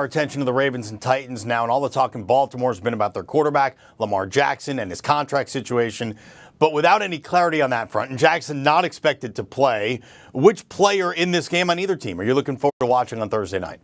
attention to the Ravens and Titans now, and all the talk in Baltimore has been about their quarterback, Lamar Jackson, and his contract situation. But without any clarity on that front, and Jackson not expected to play, which player in this game on either team are you looking forward to watching on Thursday night?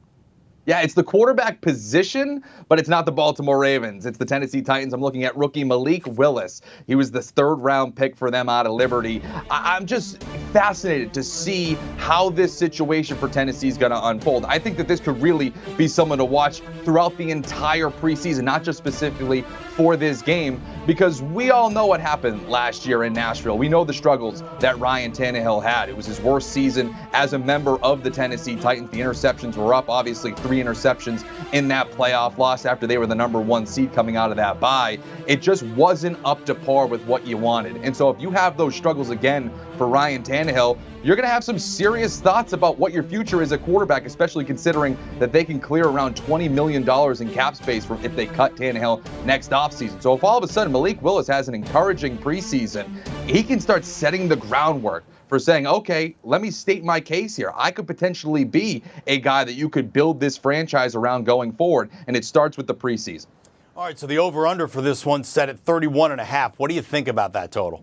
Yeah, it's the quarterback position, but it's not the Baltimore Ravens. It's the Tennessee Titans. I'm looking at rookie Malik Willis. He was the third-round pick for them out of Liberty. I'm just fascinated to see how this situation for Tennessee is going to unfold. I think that this could really be someone to watch throughout the entire preseason, not just specifically for this game, because we all know what happened last year in Nashville. We know the struggles that Ryan Tannehill had. It was his worst season as a member of the Tennessee Titans. The interceptions were up, obviously 3 interceptions in that playoff loss after they were the #1 seed coming out of that bye. It just wasn't up to par with what you wanted. And so if you have those struggles again for Ryan Tannehill, you're going to have some serious thoughts about what your future is at quarterback, especially considering that they can clear around $20 million in cap space from if they cut Tannehill next offseason. So if all of a sudden Malik Willis has an encouraging preseason, he can start setting the groundwork for saying, okay, let me state my case here. I could potentially be a guy that you could build this franchise around going forward, and it starts with the preseason. All right, so the over-under for this one set at 31.5. What do you think about that total?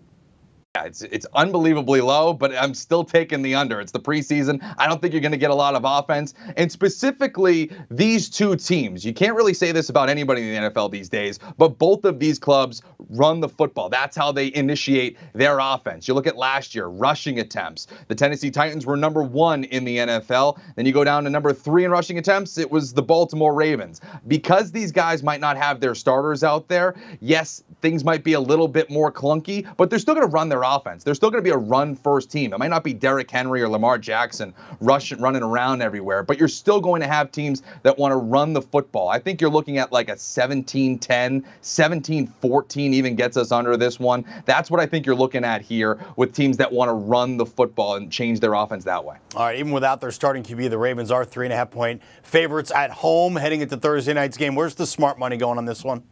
Yeah, it's unbelievably low, but I'm still taking the under. It's the preseason. I don't think you're going to get a lot of offense. And specifically, these two teams, you can't really say this about anybody in the NFL these days, but both of these clubs run the football. That's how they initiate their offense. You look at last year, rushing attempts. The Tennessee Titans were #1 in the NFL. Then you go down to #3 in rushing attempts. It was the Baltimore Ravens. Because these guys might not have their starters out there, yes, things might be a little bit more clunky, but they're still going to run their offense. They're still going to be a run-first team. It might not be Derrick Henry or Lamar Jackson running around everywhere, but you're still going to have teams that want to run the football. I think you're looking at like a 17-10, 17-14 even gets us under this one. That's what I think you're looking at here with teams that want to run the football and change their offense that way. All right, even without their starting QB, the Ravens are 3.5-point favorites at home heading into Thursday night's game. Where's the smart money going on this one?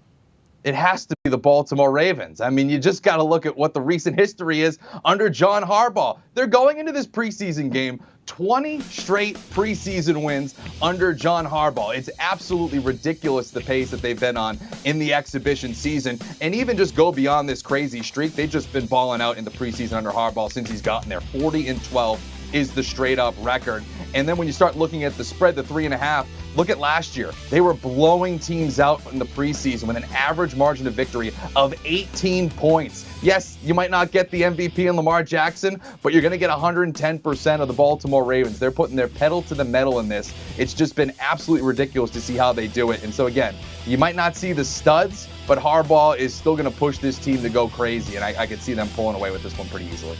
It has to be the Baltimore Ravens. I mean, you just got to look at what the recent history is under John Harbaugh. They're going into this preseason game 20 straight preseason wins under John Harbaugh. It's absolutely ridiculous the pace that they've been on in the exhibition season. And even just go beyond this crazy streak, they've just been balling out in the preseason under Harbaugh since he's gotten there. 40-12 is the straight up record. And then when you start looking at the spread, the 3.5, look at last year. They were blowing teams out in the preseason with an average margin of victory of 18 points. Yes, you might not get the MVP in Lamar Jackson, but you're going to get 110% of the Baltimore Ravens. They're putting their pedal to the metal in this. It's just been absolutely ridiculous to see how they do it. And so again, you might not see the studs, but Harbaugh is still going to push this team to go crazy. And I could see them pulling away with this one pretty easily.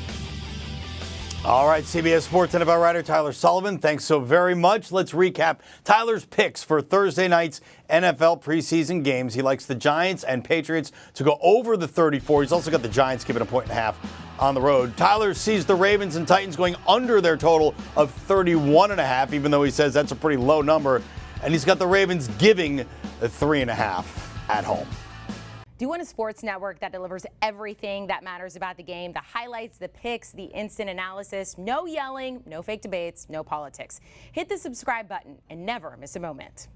All right, CBS Sports NFL writer Tyler Sullivan, thanks so very much. Let's recap Tyler's picks for Thursday night's NFL preseason games. He likes the Giants and Patriots to go over the 34. He's also got the Giants giving 1.5 on the road. Tyler sees the Ravens and Titans going under their total of 31.5, even though he says that's a pretty low number. And he's got the Ravens giving 3.5 at home. Do you want a sports network that delivers everything that matters about the game? The highlights, the picks, the instant analysis, no yelling, no fake debates, no politics. Hit the subscribe button and never miss a moment.